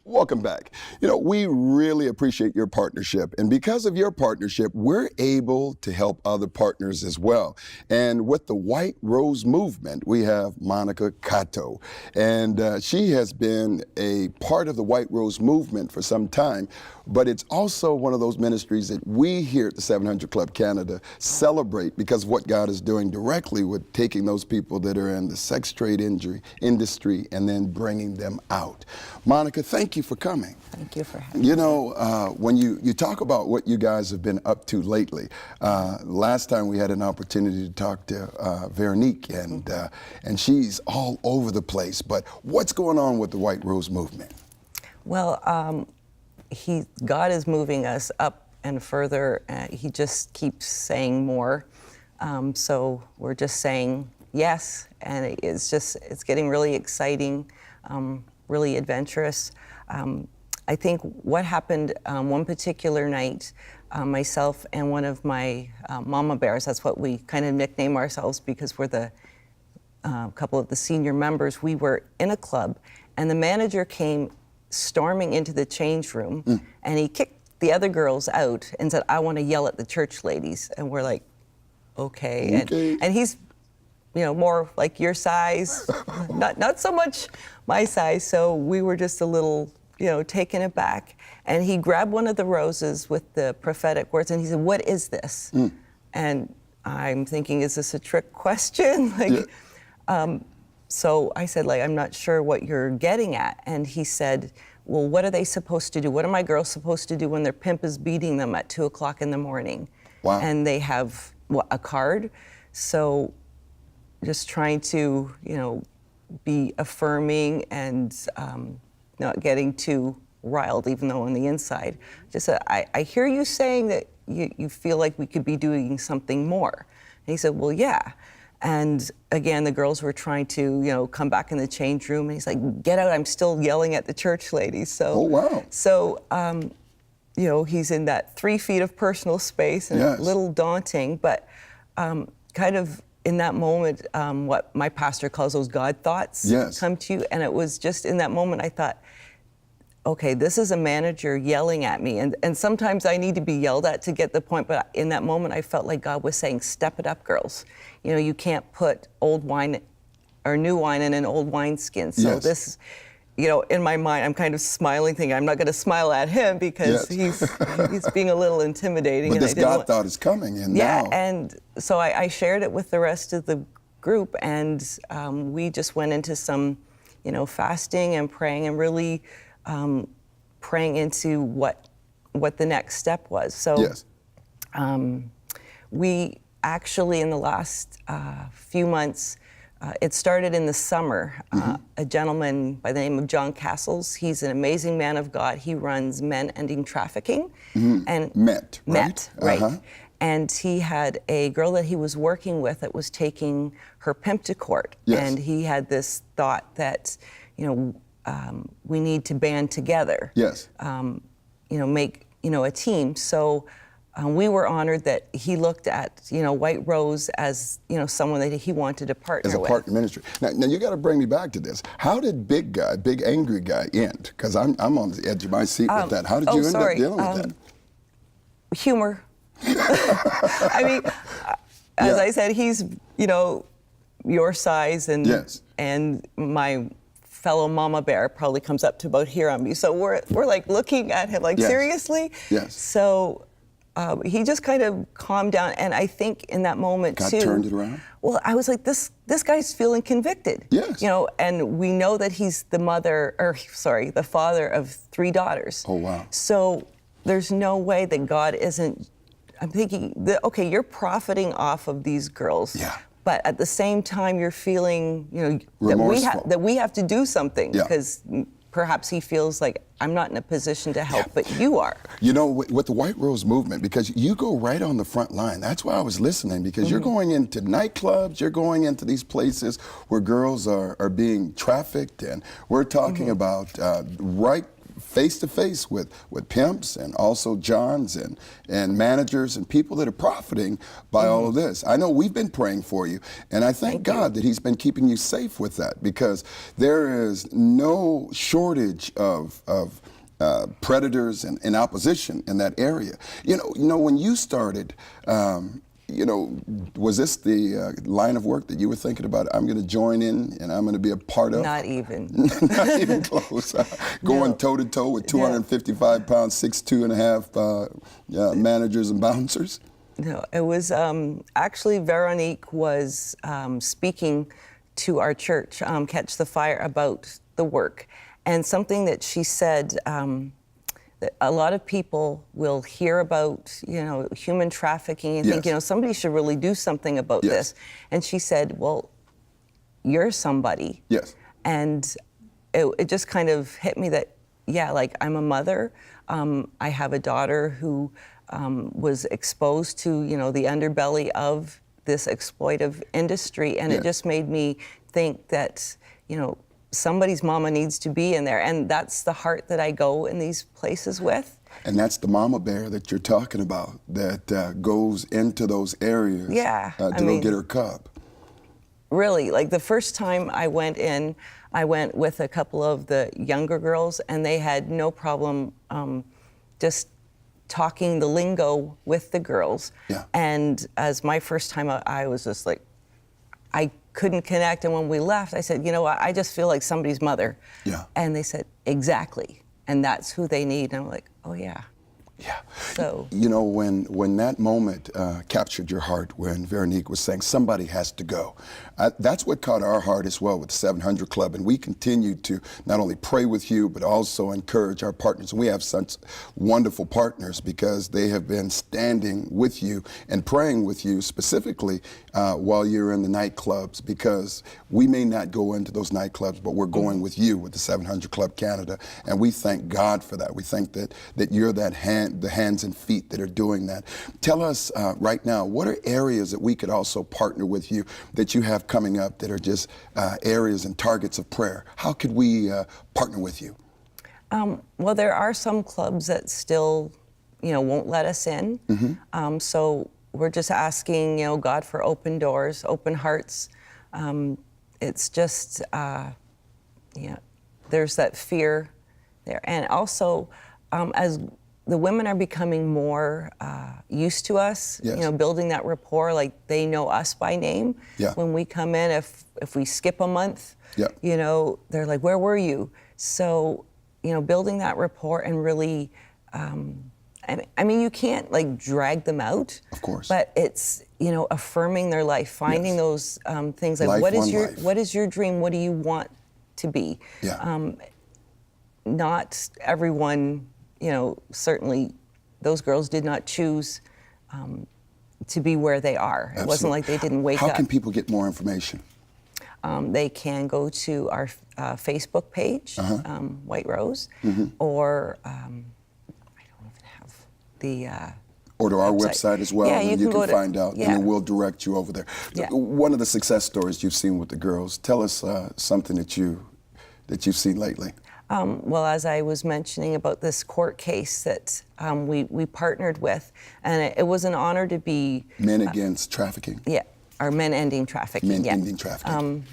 Welcome back. We really appreciate your partnership. And because of your partnership, we're able to help other partners as well. And with the White Rose Movement, we have Monica Catto. And she has been a part of the White Rose Movement for some time. But it's also one of those ministries that we here at the 700 Club Canada celebrate because of what God is doing directly with taking those people that are in the sex trade industry and then bringing them out. Monica, thank you for coming. Thank you for having me. When you talk about what you guys have been up to lately, last time we had an opportunity to talk to Veronique, and she's all over the place. But what's going on with the White Rose Movement? Well, God is moving us up and further. He just keeps saying more. So we're just saying yes, and it's getting really exciting, really adventurous. I think what happened one particular night, myself and one of my mama bears, that's what we kind of nickname ourselves because we're the couple of the senior members, we were in a club, and the manager came storming into the change room, and he kicked the other girls out and said, "I want to yell at the church ladies." And we're like, okay. And he's, more like your size, not so much my size. So we were just a little, taken aback. And he grabbed one of the roses with the prophetic words, and he said, "What is this?" And I'm thinking, is this a trick question? So I said, I'm not sure what you're getting at. And he said, well, what are they supposed to do? What are my girls supposed to do when their pimp is beating them at 2 o'clock in the morning? Wow. And they have a card. So just trying to, be affirming and not getting too riled, even though on the inside. Just I hear you saying that you feel like we could be doing something more. And he said, well, yeah. And again, the girls were trying to, come back in the change room, and he's like, "Get out! I'm still yelling at the church ladies." So, oh wow! So, he's in that 3 feet of personal space, and yes. a little daunting, but kind of in that moment, what my pastor calls those God thoughts yes. come to you, and it was just in that moment I thought, okay, this is a manager yelling at me, and sometimes I need to be yelled at to get the point, but in that moment I felt like God was saying, step it up, girls. You can't put old wine or new wine in an old wineskin. So yes. this, in my mind, I'm kind of smiling, thinking I'm not going to smile at him because yes. he's being a little intimidating. But this God thought is coming, and yeah, now. and so I shared it with the rest of the group, and we just went into some, fasting and praying and really praying into what the next step was. So yes. We actually, in the last few months, it started in the summer. A gentleman by the name of John Castles, he's an amazing man of God. He runs Men Ending Trafficking. And Met, right? Uh-huh. And he had a girl that he was working with that was taking her pimp to court. Yes. And he had this thought that, we need to band together. Yes. Make, a team. So we were honored that he looked at, White Rose as, someone that he wanted to partner with. As a partner ministry. Now you got to bring me back to this. How did Big Angry Guy end? Because I'm on the edge of my seat with that. How did you end up dealing with that? Humor. I mean, as I said, he's, your size, and yes. and my fellow mama bear probably comes up to about here on me. So we're like looking at him like, yes. seriously? Yes. So he just kind of calmed down, and I think in that moment God too. turned it around? Well, I was like, this guy's feeling convicted. Yes. And we know that he's the father of 3 daughters. Oh wow. So there's no way that God isn't. I'm thinking that, okay, you're profiting off of these girls. Yeah. But at the same time, you're feeling, remorseful. that we have to do something, yeah. because perhaps he feels like I'm not in a position to help, but you are. With the White Rose Movement, because you go right on the front line. That's why I was listening, because you're going into nightclubs, you're going into these places where girls are being trafficked, and we're talking about right face to face with pimps and also Johns and managers and people that are profiting by all of this. I know we've been praying for you, and I thank God that He's been keeping you safe with that, because there is no shortage of predators and opposition in that area. You know, when you started, you know, was this the line of work that you were thinking about? I'm going to join in and I'm going to be a part of? Not even. Not even close. Going toe to toe with 255 pounds, 6'2" and a half managers and bouncers? No, it was actually Veronique was speaking to our church, Catch the Fire, about the work. And something that she said, that a lot of people will hear about, you know, human trafficking and think, you know, somebody should really do something about this. And she said, well, you're somebody. Yes. And it just kind of hit me that, yeah, like, I'm a mother. I have a daughter who was exposed to, you know, the underbelly of this exploitive industry. And it just made me think that, you know, somebody's mama needs to be in there. And that's the heart that I go in these places with. And that's the mama bear that you're talking about, that goes into those areas to go get her cub. Really, like the first time I went in, I went with a couple of the younger girls, and they had no problem just talking the lingo with the girls. Yeah. And as my first time, I was just like, I couldn't connect. And when we left, I said, you know what, I just feel like somebody's mother. Yeah. And they said, exactly. And that's who they need. And I'm like, oh yeah. Yeah. So, you know, when that moment captured your heart, when Veronique was saying somebody has to go, that's what caught our heart as well with the 700 Club. And we continue to not only pray with you, but also encourage our partners. And we have such wonderful partners because they have been standing with you and praying with you specifically while you're in the nightclubs, because we may not go into those nightclubs, but we're going with you with the 700 Club Canada. And we thank God for that. We think that you're that the hands and feet that are doing that. Tell us right now, what are areas that we could also partner with you that you have coming up that are just areas and targets of prayer? How could we partner with you? Well, there are some clubs that still, you know, won't let us in. So we're just asking, you know, God for open doors, open hearts. It's just, yeah, there's that fear there. And also, as the women are becoming more used to us, you know, building that rapport, like they know us by name. When we come in, if we skip a month, you know, they're like, where were you? So, you know, building that rapport and really, I mean, you can't like drag them out. Of course. But it's, you know, affirming their life, finding those things like, what is your dream? What do you want to be? Not everyone, you know, certainly those girls did not choose to be where they are. It wasn't like they didn't wake up. How can people get more information? They can go to our Facebook page, White Rose, or I don't even have the or to our website as well, and you can find out, and then we'll direct you over there. One of the success stories you've seen with the girls, tell us something that you've seen lately. Well, as I was mentioning about this court case that we partnered with, and it was an honor to be... Men Against Trafficking. Yeah, or Men Ending Trafficking. Men Ending Trafficking.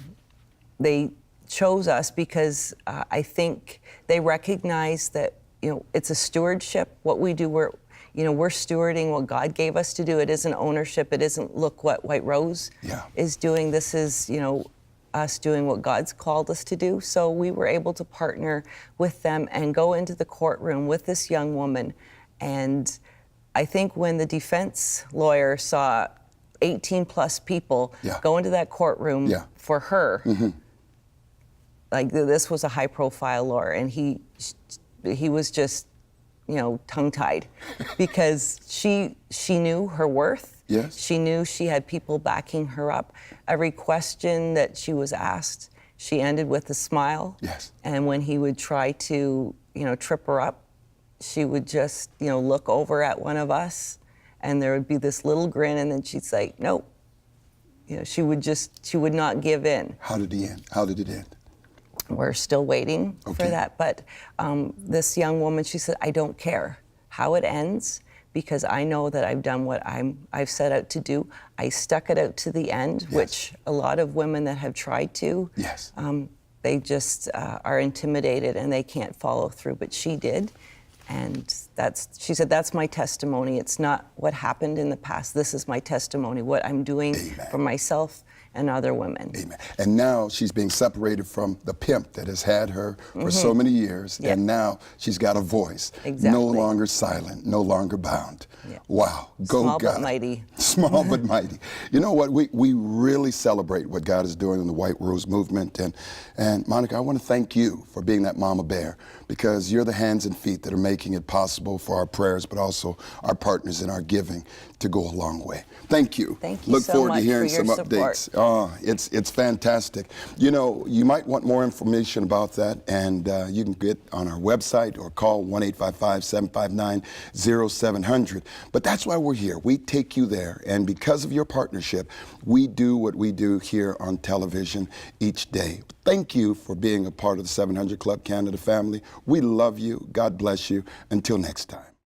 They chose us because I think they recognize that, you know, it's a stewardship. What we do, we're stewarding what God gave us to do. It isn't ownership. It isn't, look what White Rose is doing. This is, you know, us doing what God's called us to do. So we were able to partner with them and go into the courtroom with this young woman. And I think when the defense lawyer saw 18 plus people go into that courtroom for her, like this was a high profile lawyer, and he was just, you know, tongue-tied because she knew her worth. Yes. She knew she had people backing her up. Every question that she was asked, she ended with a smile. Yes. And when he would try to, you know, trip her up, she would just, you know, look over at one of us, and there would be this little grin, and then she'd say, nope. You know, she would not give in. How did it end? How did it end? we're still waiting for Okay. that. But this young woman, she said, I don't care how it ends because I know that I've done what I've set out to do. I stuck it out to the end, Yes. which a lot of women that have tried to, Yes. they just are intimidated and they can't follow through. But she did. And she said, that's my testimony. It's not what happened in the past. This is my testimony, what I'm doing Amen. for myself and other women. Amen. And now she's being separated from the pimp that has had her for so many years. Yep. And now she's got a voice. Exactly. No longer silent, no longer bound. Yep. Wow. Go Small God. but mighty. Small but mighty. You know what? We really celebrate what God is doing in the White Rose Movement. And Monica, I want to thank you for being that mama bear, because you're the hands and feet that are making it possible for our prayers, but also our partners in our giving to go a long way. Thank you. Thank you Look so forward much to hearing for your some support. updates. Oh, it's fantastic. You know, you might want more information about that, and you can get on our website or call 1-855-759-0700. But that's why we're here. We take you there, and because of your partnership, we do what we do here on television each day. Thank you for being a part of the 700 Club Canada family. We love you. God bless you. Until next time.